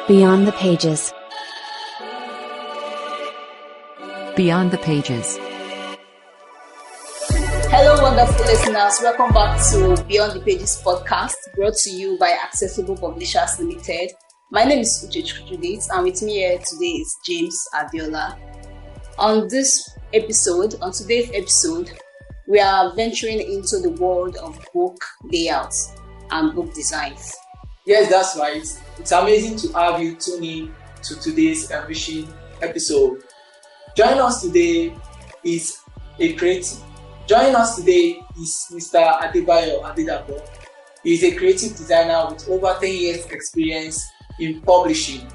Beyond the pages. Beyond the pages. Hello, wonderful listeners. Welcome back to Beyond the Pages podcast, brought to you by Accessible Publishers Limited. My name is Uchechukwu, and with me here today is James Adeola. On today's episode, we are venturing into the world of book layouts and book designs. Yes, that's right. It's amazing to have you tune in to today's enriching episode. Joining us today is Mr. Adebayo. He is a creative designer with over 10 years experience in publishing.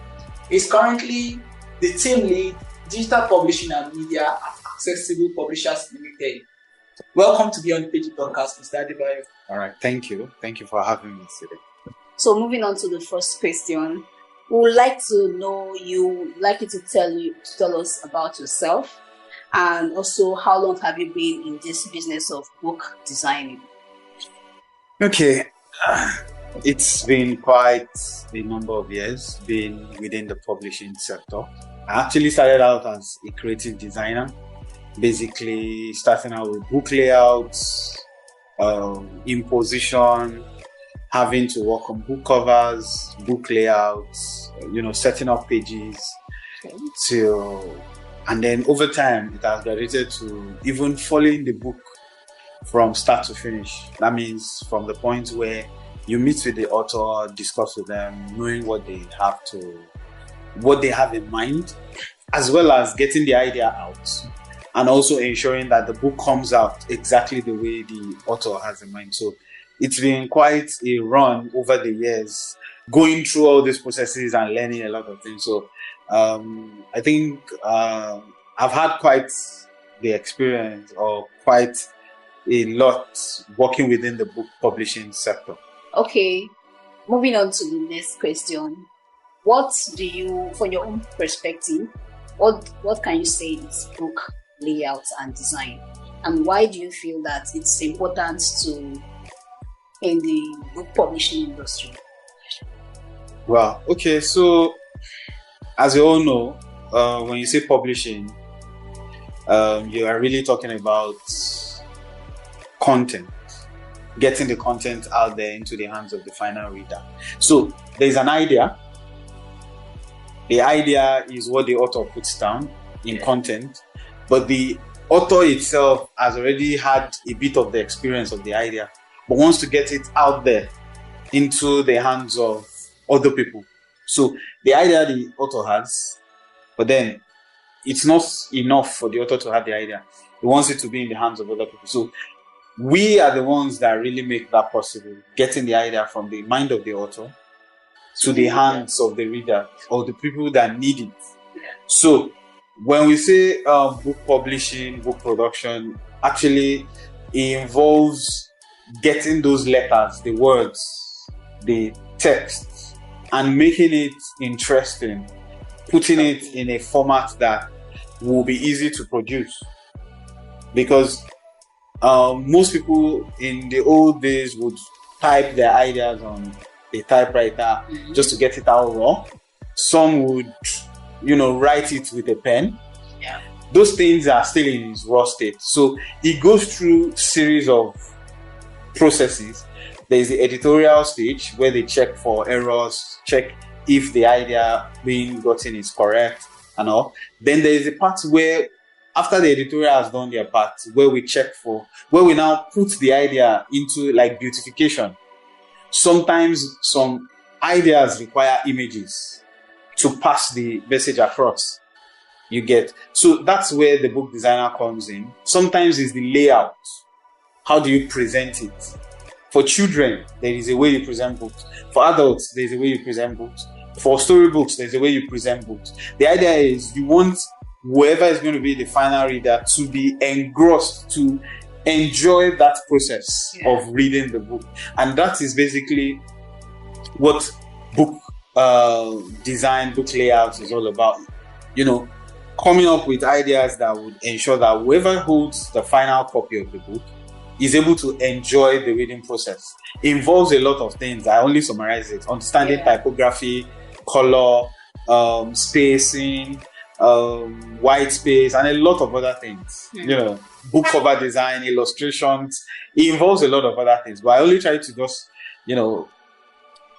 He's currently the team lead, digital publishing and media at Accessible Publishers Limited. Welcome to Beyond the Pages podcast, Mr. Adebayo. All right, thank you. Thank you for having me today. So moving on to the first question, we would like to know you to tell us about yourself, and also how long have you been in this business of book designing? Okay, it's been quite a number of years being within the publishing sector. I actually started out as a creative designer, basically starting out with book layouts, imposition, having to work on book covers, book layouts, setting up pages, and then over time it has graduated to even following the book from start to finish. That means from the point where you meet with the author, discuss with them, knowing what they have in mind, as well as getting the idea out, and also ensuring that the book comes out exactly the way the author has in mind. So it's been quite a run over the years, going through all these processes and learning a lot of things. So I think I've had quite the experience, or quite a lot working within the book publishing sector. Okay, moving on to the next question. What do you, from your own perspective, what can you say is book layout and design? And why do you feel that it's important in the book publishing industry? Well, okay, so as you all know, when you say publishing, you are really talking about content, getting the content out there into the hands of the final reader. So there's an idea. The idea is what the author puts down in content, but the author itself has already had a bit of the experience of the idea, but wants to get it out there into the hands of other people. So the idea the author has, but then it's not enough for the author to have the idea. He wants it to be in the hands of other people. So we are the ones that really make that possible, getting the idea from the mind of the author to the hands of the reader or the people that need it. So when we say book publishing, book production, actually it involves getting those letters, the words, the text, and making it interesting, putting it in a format that will be easy to produce. Because most people in the old days would type their ideas on a typewriter just to get it out raw. Some would, write it with a pen. Yeah. Those things are still in its raw state. So it goes through series of processes. There's the editorial stage where they check for errors, check if the idea being gotten is correct and all. Then there is a part where, after the editorial has done their part, where we now put the idea into like beautification. Sometimes some ideas require images to pass the message across. You get. So that's where the book designer comes in. Sometimes it's the layout. How do you present it? For children, there is a way you present books. For adults, there's a way you present books. For storybooks, there's a way you present books. The idea is you want whoever is going to be the final reader to be engrossed, to enjoy that process of reading the book. And that is basically what book design, book layouts is all about. Coming up with ideas that would ensure that whoever holds the final copy of the book is able to enjoy the reading process. It involves a lot of things. I only summarize it. Understanding typography, color, spacing, white space, and a lot of other things. You know, book cover design, illustrations. It involves a lot of other things, but I only try to just,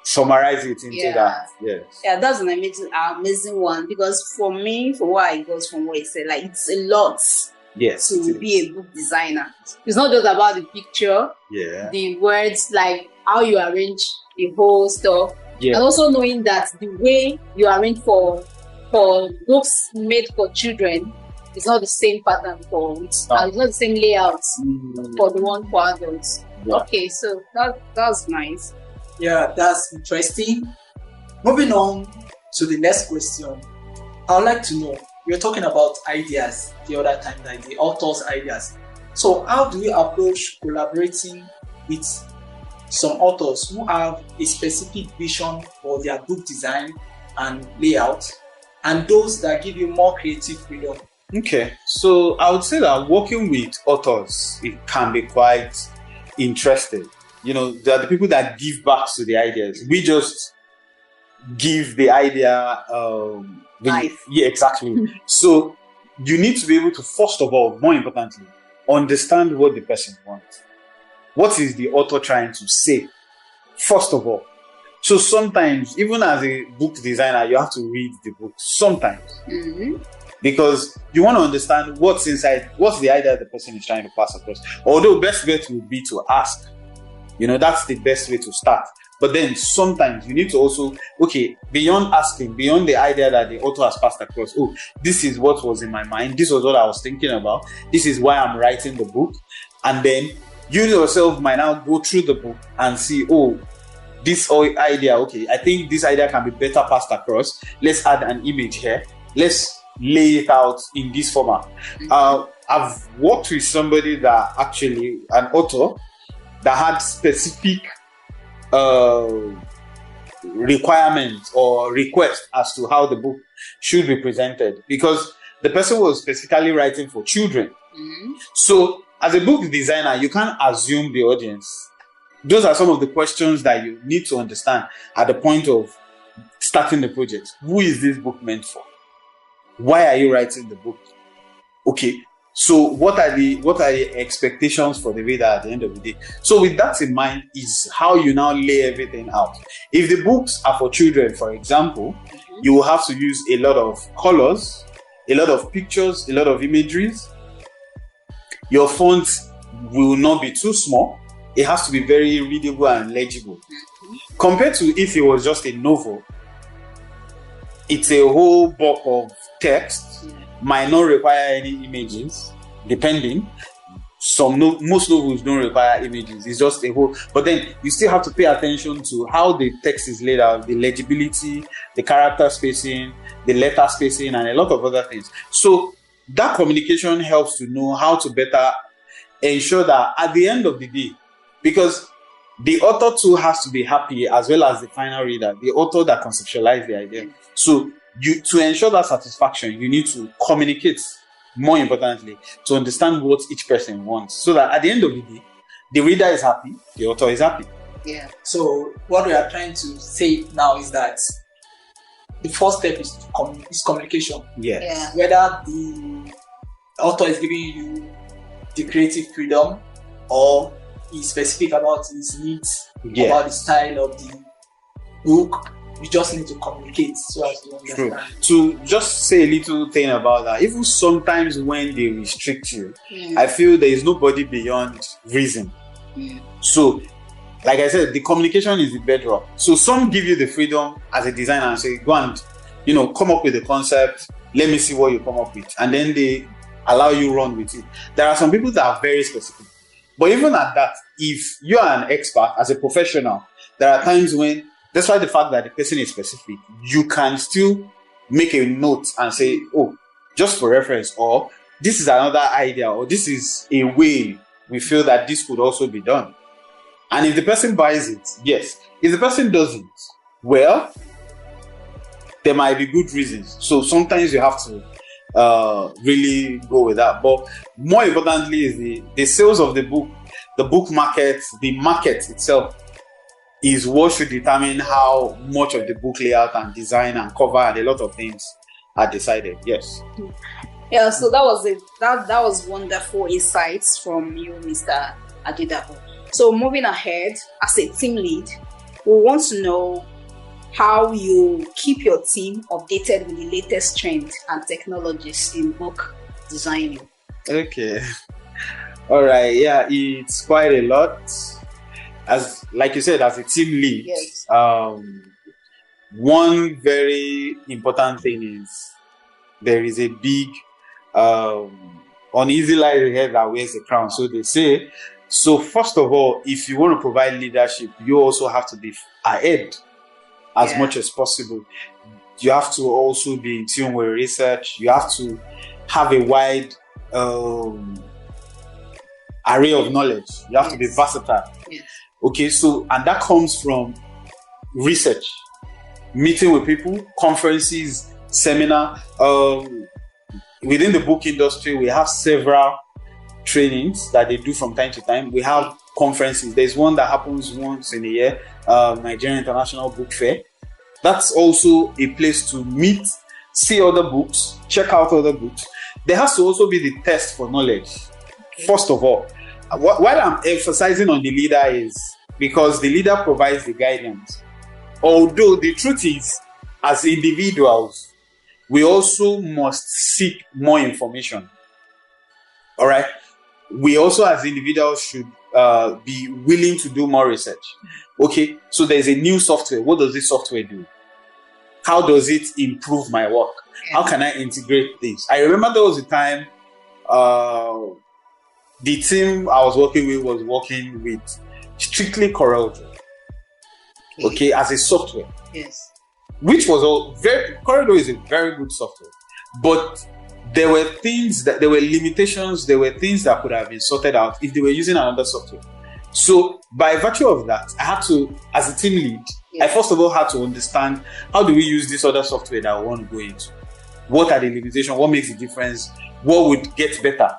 summarize it into that. Yes. Yeah, that's an amazing one, because for me, for what I got from what you said, like, it's a lot. Yes, to be a book designer. It's not just about the picture, the words, like how you arrange the whole stuff, and also knowing that the way you arrange for books made for children is not the same pattern it's not the same layout for the one for adults. Yeah. Okay, so that's nice. Yeah, that's interesting. Moving on to the next question, I would like to know, we were talking about ideas the other time, like the author's ideas. So how do you approach collaborating with some authors who have a specific vision for their book design and layout, and those that give you more creative freedom? Okay, so I would say that working with authors, it can be quite interesting. They are the people that give back to the ideas. We just give the idea life. Yeah, exactly. So you need to be able to, first of all, more importantly, understand what the person wants. What is the author trying to say? First of all. So sometimes, even as a book designer, you have to read the book. Sometimes. Because you want to understand what's inside, what's the idea the person is trying to pass across. Although best bet would be to ask. That's the best way to start. But then sometimes you need to also, beyond asking, beyond the idea that the author has passed across, this is what was in my mind, this was what I was thinking about, this is why I'm writing the book. And then you yourself might now go through the book and see, this idea, I think this idea can be better passed across. Let's add an image here. Let's lay it out in this format. I've worked with somebody that actually, an author, that had specific requirements or requests as to how the book should be presented, because the person was specifically writing for children. So as a book designer, you can't assume the audience. Those are some of the questions that you need to understand at the point of starting the project. Who is this book meant for? Why are you writing the book? So what are the expectations for the reader at the end of the day? So with that in mind is how you now lay everything out. If the books are for children, for example, you will have to use a lot of colors, a lot of pictures, a lot of imageries. Your font will not be too small. It has to be very readable and legible. Compared to if it was just a novel, it's a whole bulk of text. Might not require any images, depending. Most novels don't require images. It's just a whole. But then you still have to pay attention to how the text is laid out, the legibility, the character spacing, the letter spacing, and a lot of other things. So that communication helps to know how to better ensure that at the end of the day, because the author too has to be happy as well as the final reader, the author that conceptualized the idea. So to ensure that satisfaction, you need to communicate, more importantly, to understand what each person wants, so that at the end of the day, the reader is happy, the author is happy. Yeah. So what we are trying to say now is that the first step is communication. Yeah. Whether the author is giving you the creative freedom or is specific about his needs, about the style of the book, you just need to communicate so as to understand. To just say a little thing about that, even sometimes when they restrict you, I feel there is nobody beyond reason. So, like I said, the communication is the bedrock. So some give you the freedom as a designer and say, go and, come up with a concept, let me see what you come up with. And then they allow you run with it. There are some people that are very specific. But even at that, if you are an expert as a professional, there are times when, despite the fact that the person is specific, you can still make a note and say, just for reference, or this is another idea, or this is a way we feel that this could also be done. And if the person buys it, yes. If the person doesn't, well, there might be good reasons. So sometimes you have to really go with that. But more importantly is the sales of the book market, the market itself is what should determine how much of the book layout and design and cover and a lot of things are decided. Yes. Yeah, so that was it. That was wonderful insights from you, Mr. Adebayo. So moving ahead, as a team lead, we want to know how you keep your team updated with the latest trends and technologies in book designing. Okay. All right. Yeah, it's quite a lot. As like you said, as a team lead, Yes. One very important thing is there is a big uneasy lies the head that wears the crown. So they say. So first of all, if you want to provide leadership, you also have to be ahead as much as possible. You have to also be in tune with research. You have to have a wide array of knowledge. You have to be versatile. Yes. Okay, so and that comes from research, meeting with people, conferences, seminar. Within the book industry, we have several trainings that they do from time to time. We have conferences. There's one that happens once in a year, Nigerian International Book Fair. That's also a place to meet, see other books, check out other books. There has to also be the test for knowledge. First of all, what I'm emphasizing on the leader is because the leader provides the guidance. Although the truth is, as individuals, we also must seek more information. All right. We also, as individuals, should be willing to do more research. Okay. So there's a new software. What does this software do? How does it improve my work? How can I integrate this? I remember there was a time the team I was working with was working with strictly CorelDRAW. Okay, as a software. Yes. Which was all very CorelDRAW is a very good software. But there were limitations, there were things that could have been sorted out if they were using another software. So by virtue of that, I had to, as a team lead, I first of all had to understand how do we use this other software that we want to go into? What are the limitations? What makes the difference? What would get better?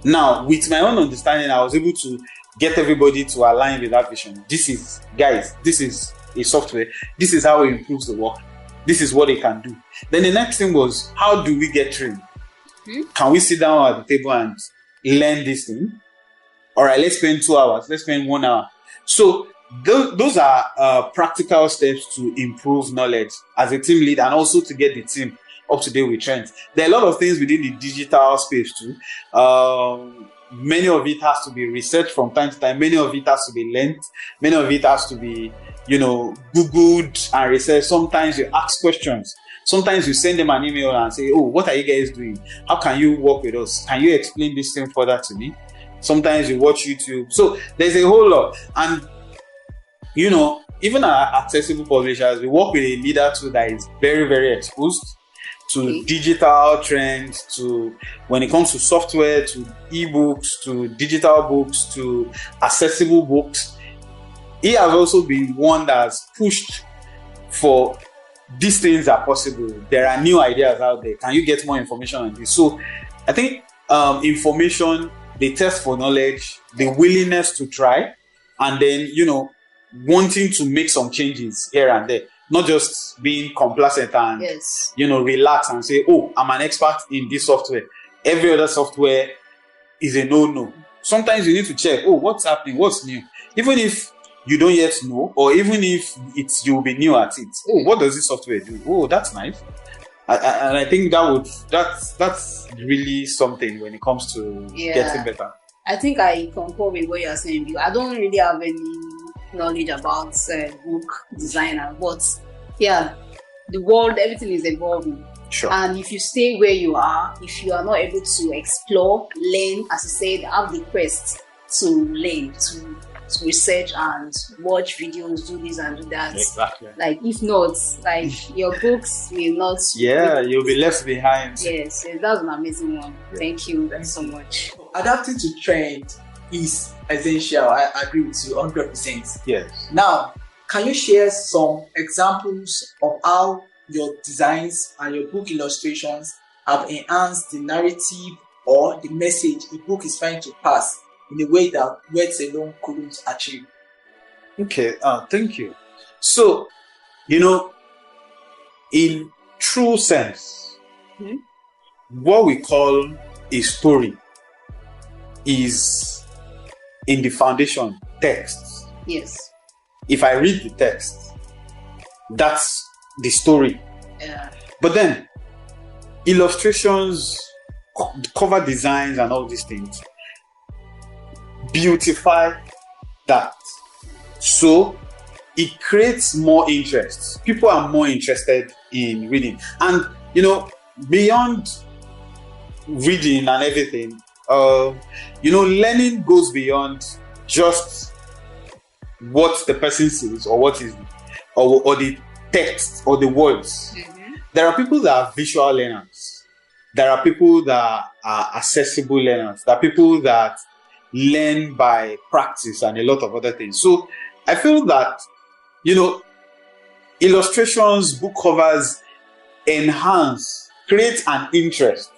Now, with my own understanding, I was able to get everybody to align with that vision. This is a software. This is how it improves the work. This is what it can do. Then the next thing was, how do we get trained? Can we sit down at the table and learn this thing? All right, let's spend 2 hours. Let's spend 1 hour. So those are practical steps to improve knowledge as a team lead and also to get the team up to date with trends. There are a lot of things within the digital space too. Many of it has to be researched from time to time. Many of it has to be learned. Many of it has to be, Googled and researched. Sometimes you ask questions. Sometimes you send them an email and say, oh, what are you guys doing? How can you work with us? Can you explain this thing further to me? Sometimes you watch YouTube. So there's a whole lot. And, even our accessible publishers, we work with a leader too that is very, very exposed to digital trends, to when it comes to software, to ebooks, to digital books, to accessible books. He has also been one that's pushed for these things are possible. There are new ideas out there. Can you get more information on this? So I think information, the test for knowledge, the willingness to try, and then, wanting to make some changes here and there. Not just being complacent and, relax and say, oh, I'm an expert in this software. Every other software is a no-no. Sometimes you need to check, oh, what's happening? What's new? Even if you don't yet know, or even if you'll be new at it. Oh, what does this software do? Oh, that's nice. And I think that's really something when it comes to getting better. I think I concur with what you're saying. I don't really have any knowledge about book designer, but the world, everything is evolving. Sure. And if you stay where you are, if you are not able to explore, learn, as you said, have the quest to learn, to research and watch videos, do this and do that. Exactly. Like, if not, your books will not. Yeah, you'll be left behind. Yes, that's an amazing one. Thank you so much. Adapting to trend is essential. I agree with you 100%. Yes. Now, can you share some examples of how your designs and your book illustrations have enhanced the narrative or the message a book is trying to pass in a way that words alone couldn't achieve? Okay, thank you. So, in true sense, Mhm. what we call a story is in the foundation text. Yes. If I read the text, that's the story. Yeah. But then, illustrations, cover designs, and all these things beautify that. So it creates more interest. People are more interested in reading. And, beyond reading and everything, learning goes beyond just what the person says or what is, or the text or the words. Mm-hmm. There are people that are visual learners. There are people that are accessible learners. There are people that learn by practice and a lot of other things. So I feel that, illustrations, book covers create an interest.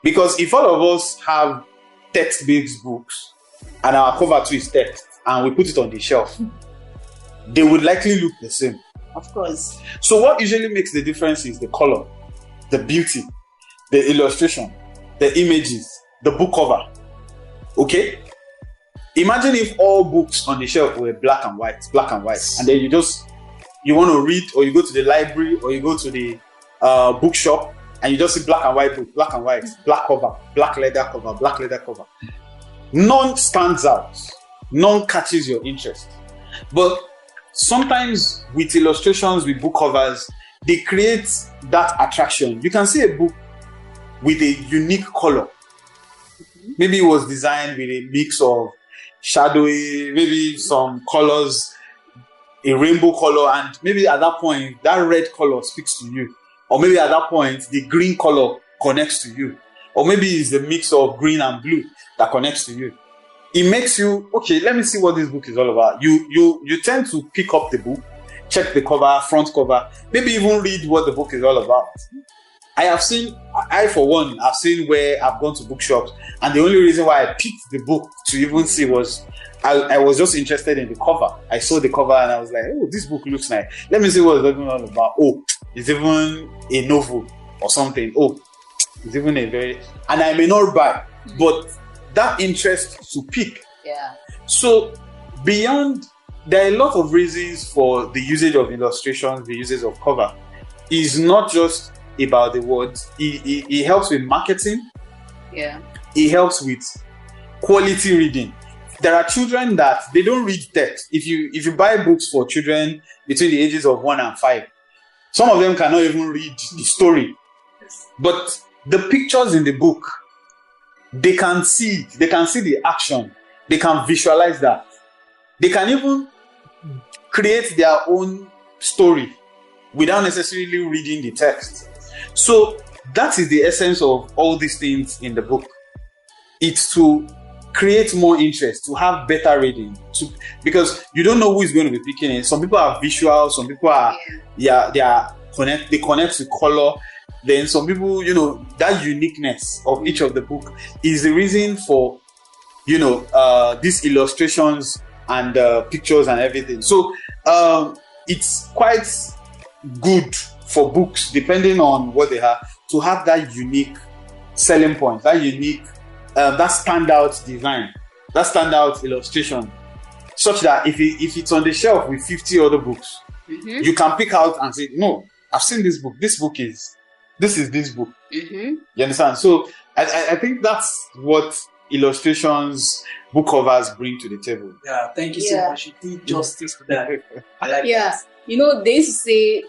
Because if all of us have text-based books and our cover too is text and we put it on the shelf, they would likely look the same. Of course. So what usually makes the difference is the color, the beauty, the illustration, the images, the book cover. Okay? Imagine if all books on the shelf were black and white, and then you want to read, or you go to the library, or you go to the bookshop, and you just see black and white book, black and white, black cover, black leather cover. None stands out. None catches your interest. But sometimes with illustrations, with book covers, they create that attraction. You can see a book with a unique color. Maybe it was designed with a mix of shadowy, maybe some colors, a rainbow color, and maybe at that point, that red color speaks to you. Or maybe at that point, the green color connects to you. Or maybe it's the mix of green and blue that connects to you. It makes you, okay, let me see what this book is all about. You tend to pick up the book, check the cover, front cover, maybe even read what the book is all about. I've seen where I've gone to bookshops, and the only reason why I picked the book to even see was I was just interested in the cover. I saw the cover and I was like, oh, this book looks nice. Let me see what it's all about. Oh, it's even a novel or something. Oh, it's even and I may not buy, but that interest to pick. Yeah. So there are a lot of reasons for the usage of illustrations, the usage of cover. It's not just about the words. It helps with marketing. Yeah. It helps with quality reading. There are children that they don't read text. If you buy books for children between the ages of 1 and 5, some of them cannot even read the story. But the pictures in the book, they can see the action. They can visualize that. They can even create their own story without necessarily reading the text. So that is the essence of all these things in the book. It's to create more interest, to have better reading, because you don't know who is going to be picking it. Some people are visual, some people are they connect to color. Then some people, that uniqueness of each of the book is the reason for these illustrations and pictures and everything. So it's quite good for books, depending on what they have, to have that unique selling point, that unique that standout design, that standout illustration, such that if it's on the shelf with 50 other books, you can pick out and say, no, I've seen this book. This is this book. You understand? So I think that's what illustrations, book covers bring to the table. Yeah, thank you so much. You did justice to that. I like that. They used to say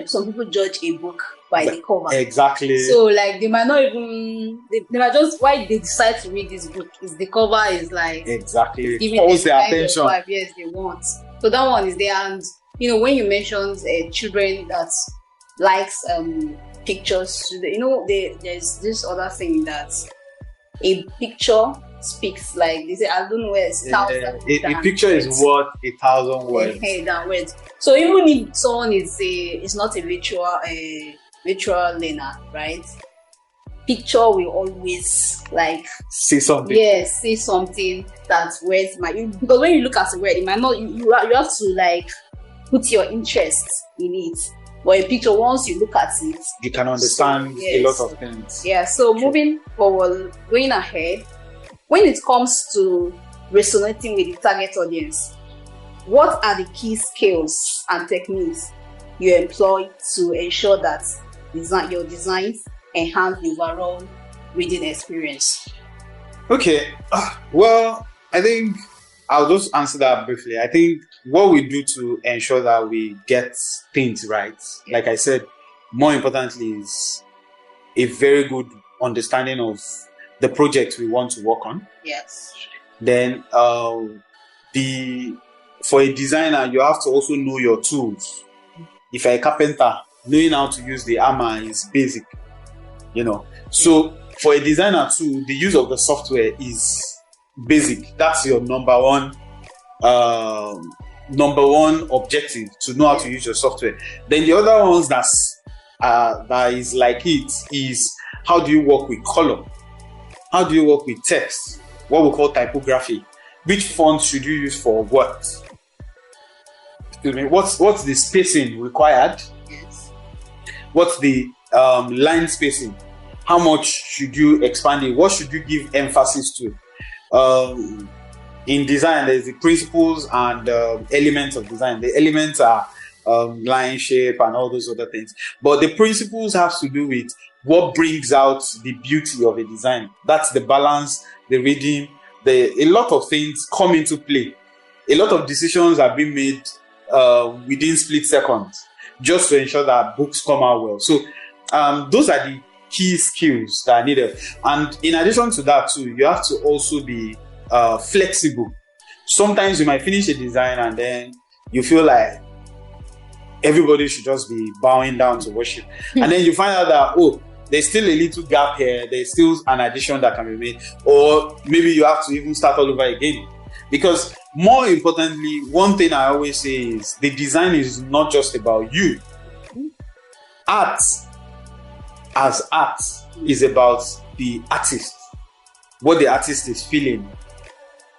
some people judge a book by the cover. Exactly. So they might not even, they might just, why they decide to read this book is the cover is exactly giving holds their attention. 5 years they want. So that one is there. And when you mentioned children that likes pictures, there's this other thing that a picture speaks, like they say, I don't know where it's a picture is worth 1,000 words. Words. So even if someone is not a virtual learner, right? picture will always like say something. yes, say something that words might, because when you look at a word, it might not, you have to like put your interest in it. But a picture, once you look at it, You can understand a lot of things. yeah. So moving forward, going ahead, when it comes to resonating with the target audience, what are the key skills and techniques you employ to ensure that your designs enhance the overall reading experience? Okay, well, I think I'll just answer that briefly. I think what we do to ensure that we get things right, like I said, more importantly, is a very good understanding of the project we want to work on. Yes. Then, for a designer, you have to also know your tools. If you're a carpenter, knowing how to use the hammer is basic, So for a designer too, the use of the software is basic. That's your number one objective, to know how to use your software. Then the other ones that is like it is, how do you work with color? How do you work with text? What we call typography. Which font should you use for what? Excuse me. What's the spacing required? Yes. What's the line spacing? How much should you expand it? What should you give emphasis to? In design, there's the principles and elements of design. The elements are line, shape, and all those other things. But the principles have to do with what brings out the beauty of a design. That's the balance, the reading. A lot of things come into play. A lot of decisions are being made within split seconds, just to ensure that books come out well. So those are the key skills that are needed. And in addition to that too, you have to also be flexible. Sometimes you might finish a design and then you feel like everybody should just be bowing down to worship. And then you find out that, there's still a little gap here. There's still an addition that can be made. Or maybe you have to even start all over again. Because more importantly, one thing I always say is the design is not just about you. Art as art is about the artist, what the artist is feeling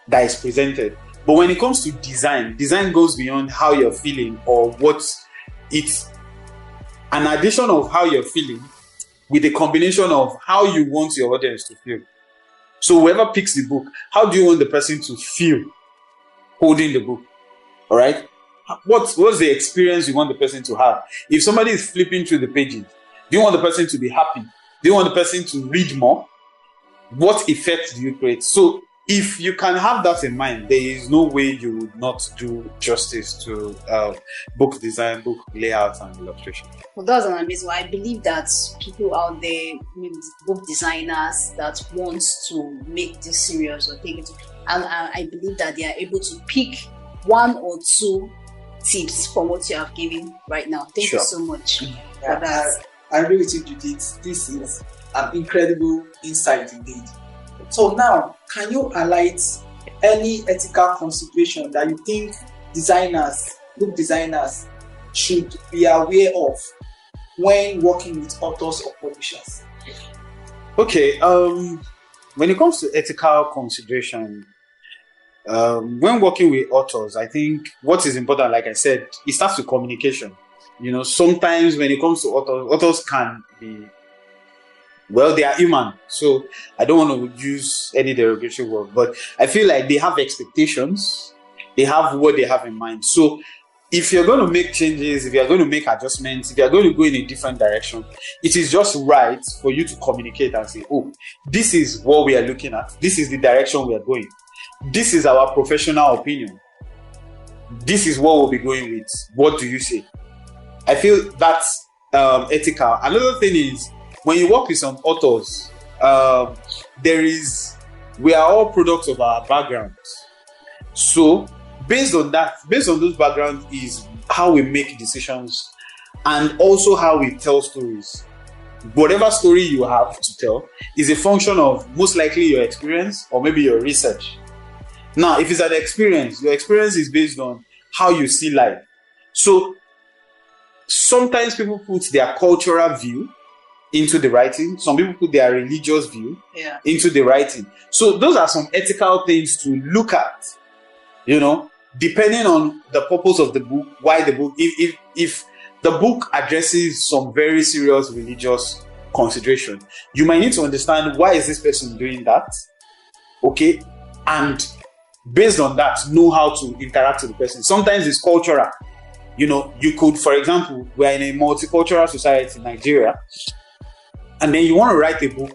that is presented. But when it comes to design goes beyond how you're feeling or what it's an addition of how you're feeling with a combination of how you want your audience to feel. So whoever picks the book, how do you want the person to feel holding the book? All right. What's the experience you want the person to have? If somebody is flipping through the pages, do you want the person to be happy? Do you want the person to read more? What effect do you create? So if you can have that in mind, there is no way you would not do justice to book design, book layout, and illustration. Well, that's an amazing one. I believe that people out there, maybe book designers that want to make this serious or take it, and I believe that they are able to pick one or two tips from what you have given right now. Thank you so much for that. I agree with you, Judith. This is an incredible insight indeed. So now, can you highlight any ethical consideration that you think book designers, should be aware of when working with authors or publishers? Okay, when it comes to ethical consideration, when working with authors, I think what is important, like I said, it starts with communication. Sometimes when it comes to authors can be, they are human. So I don't want to use any derogatory word, but I feel like they have expectations. They have what they have in mind. So if you're going to make changes, if you're going to make adjustments, if you're going to go in a different direction, it is just right for you to communicate and say, this is what we are looking at. This is the direction we are going. This is our professional opinion. This is what we'll be going with. What do you say? I feel that's ethical. Another thing is, when you work with some authors, we are all products of our backgrounds. So based on those backgrounds is how we make decisions and also how we tell stories. Whatever story you have to tell is a function of most likely your experience or maybe your research. Now, if it's an experience, your experience is based on how you see life. So sometimes people put their cultural view into the writing. Some people put their religious view into the writing. So those are some ethical things to look at, depending on the purpose of the book, why the book, if the book addresses some very serious religious consideration, you might need to understand why is this person doing that, okay? And based on that, know how to interact with the person. Sometimes it's cultural. You could, for example, we're in a multicultural society in Nigeria, and then you want to write a book,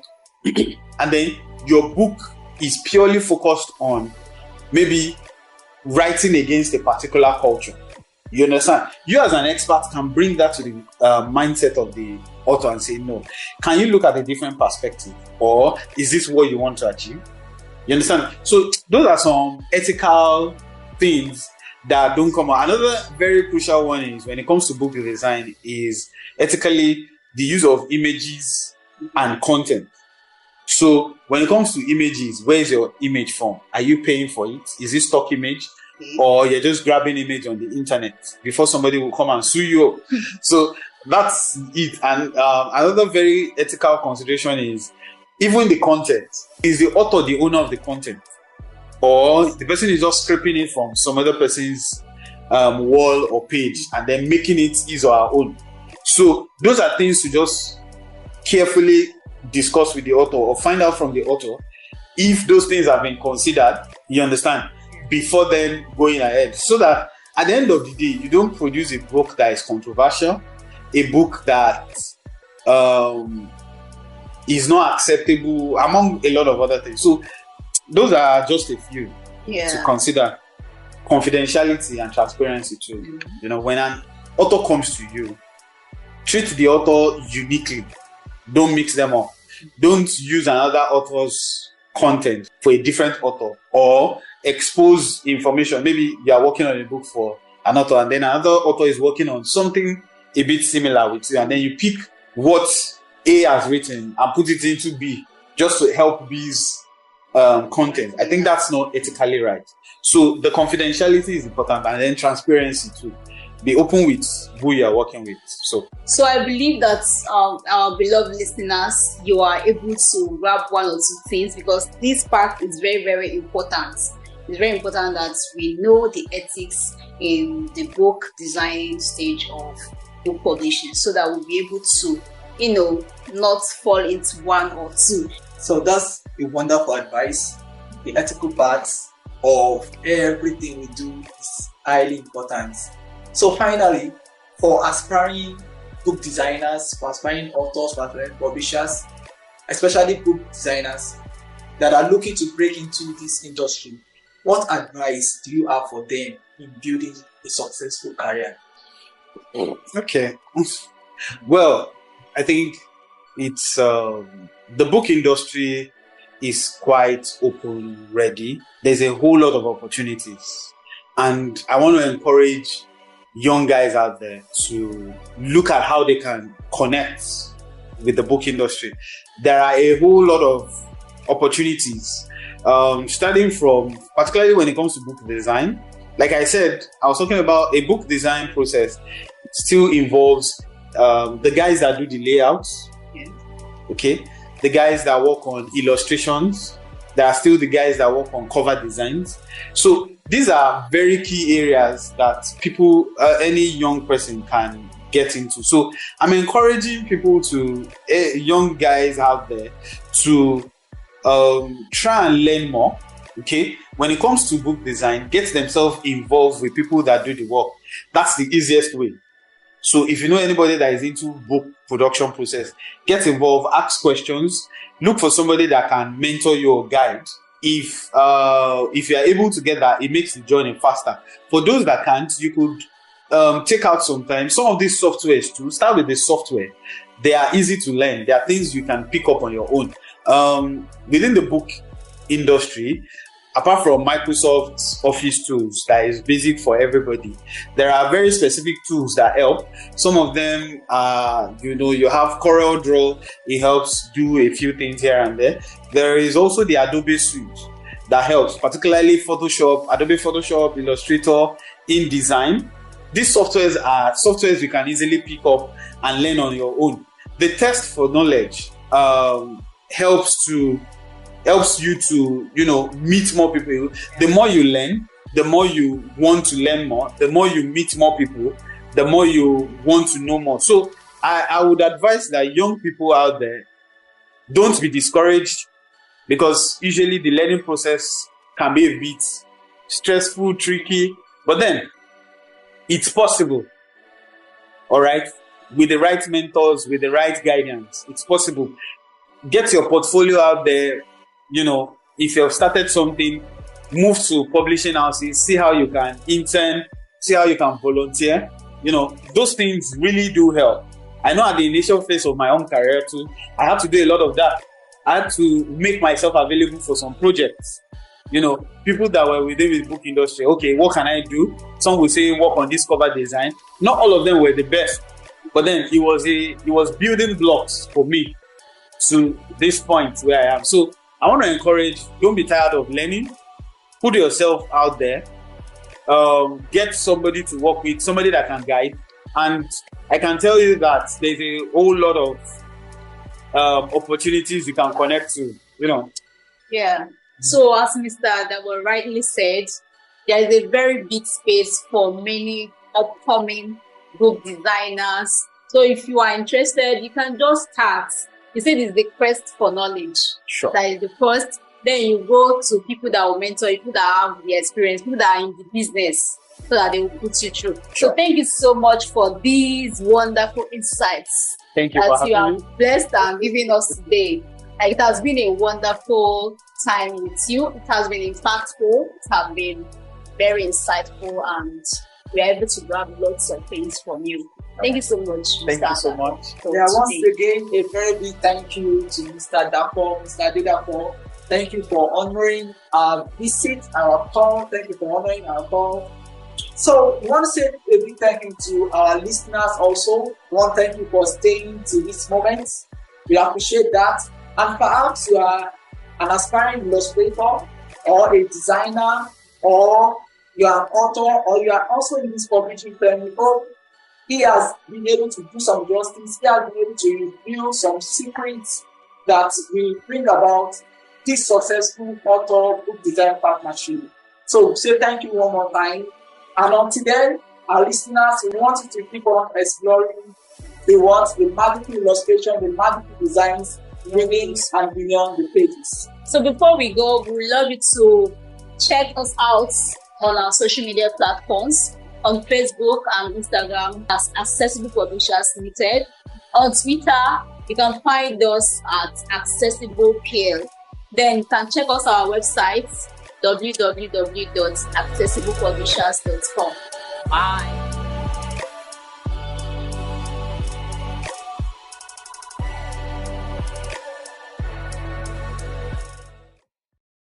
and then your book is purely focused on maybe writing against a particular culture. You understand? You as an expert can bring that to the mindset of the author and say, no, can you look at a different perspective? Or is this what you want to achieve? You understand? So those are some ethical things that don't come out. Another very crucial one is when it comes to book design is ethically the use of images and content. So when it comes to images, where is your image from? Are you paying for it? Is it stock image? Or you're just grabbing image on the internet before somebody will come and sue you? So that's it. And another very ethical consideration is even the content. Is the author the owner of the content? Or the person is just scraping it from some other person's wall or page and then making it his or her own? So those are things to just carefully discuss with the author or find out from the author if those things have been considered, you understand, before then going ahead. So that at the end of the day, you don't produce a book that is controversial, a book that is not acceptable, among a lot of other things. So those are just a few to consider. Confidentiality and transparency too. When an author comes to you, treat the author uniquely. Don't mix them up. Don't use another author's content for a different author or expose information. Maybe you are working on a book for an author and then another author is working on something a bit similar with you, and then you pick what A has written and put it into B just to help B's content. I think that's not ethically right. So the confidentiality is important, and then transparency too. Be open with who you are working with. So I believe that our beloved listeners, you are able to grab one or two things, because this part is very, very important. It's very important that we know the ethics in the book design stage of book publishing, so that we'll be able to, not fall into one or two. So that's a wonderful advice. The ethical parts of everything we do is highly important. So finally, for aspiring book designers, for aspiring authors, for aspiring publishers, especially book designers that are looking to break into this industry, what advice do you have for them in building a successful career? Okay. Well, I think it's the book industry is quite open, ready. There's a whole lot of opportunities, and I want to encourage young guys out there to look at how they can connect with the book industry. There are a whole lot of opportunities, starting from, particularly when it comes to book design. Like I said, I was talking about a book design process still involves the guys that do the layouts, okay, the guys that work on illustrations. There are still the guys that work on cover designs. So these are very key areas that people, any young person can get into. So I'm encouraging people young guys out there to try and learn more. Okay, when it comes to book design, get themselves involved with people that do the work. That's the easiest way. So if you know anybody that is into book production process, get involved, ask questions, look for somebody that can mentor you or guide. If you are able to get that, it makes the journey faster. For those that can't, you could take out some time. Some of these softwares too, start with the software. They are easy to learn. There are things you can pick up on your own. Within the book industry, apart from Microsoft's Office tools that is basic for everybody, there are very specific tools that help. Some of them are, you have Corel Draw. It helps do a few things here and there. There is also the Adobe suite that helps, particularly Photoshop, Adobe Photoshop, Illustrator, InDesign. These softwares are softwares you can easily pick up and learn on your own. the test for knowledge helps you to, meet more people. The more you learn, the more you want to learn more. The more you meet more people, the more you want to know more. So I would advise that young people out there, don't be discouraged, because usually the learning process can be a bit stressful, tricky, but then it's possible. All right? With the right mentors, with the right guidance, it's possible. Get your portfolio out there. If you've started something, move to publishing houses, see how you can intern, see how you can volunteer. Those things really do help. I know at the initial phase of my own career too, I had to do a lot of that. I had to make myself available for some projects. People that were within the book industry, okay, what can I do? Some would say work on this cover design. Not all of them were the best, but then it was building blocks for me to this point where I am. So I want to encourage, don't be tired of learning. Put yourself out there. Get somebody to work with, somebody that can guide. And I can tell you that there's a whole lot of opportunities you can connect to, Yeah. So as Mr. Dapo rightly said, there is a very big space for many upcoming book designers. So if you are interested, you can just start. You said it's the quest for knowledge. Sure. That is the first. Then you go to people that will mentor you, people that have the experience, people that are in the business, so that they will put you through. Sure. So thank you so much for these wonderful insights Thank you that for you having me. have blessed and given us today. It has been a wonderful time with you. It has been impactful. It has been very insightful, and we are able to grab lots of things from you. Thank you so much. Thank Mr. you so much. Yeah, once again, a very big thank you to Mr. Dapo, Mr. Adebayo. Thank you for honoring our visit, our call. Thank you for honoring our call. So, we want to say a big thank you to our listeners also. We want to thank you for staying to this moment. We appreciate that. And perhaps you are an aspiring illustrator or a designer, or you are an author, or you are also in this publishing firm. We hope he has been able to do some justice. He has been able to reveal some secrets that will bring about this successful author book design partnership. So say thank you one more time. And until then, our listeners, we want you to keep on exploring the magical illustration, the magical designs within and beyond the pages. So before we go, we would love you to check us out on our social media platforms, on Facebook and Instagram as Accessible Publishers Limited. On Twitter, you can find us at AccessiblePL. Then you can check us our website, www.accessiblepublishers.com. Bye.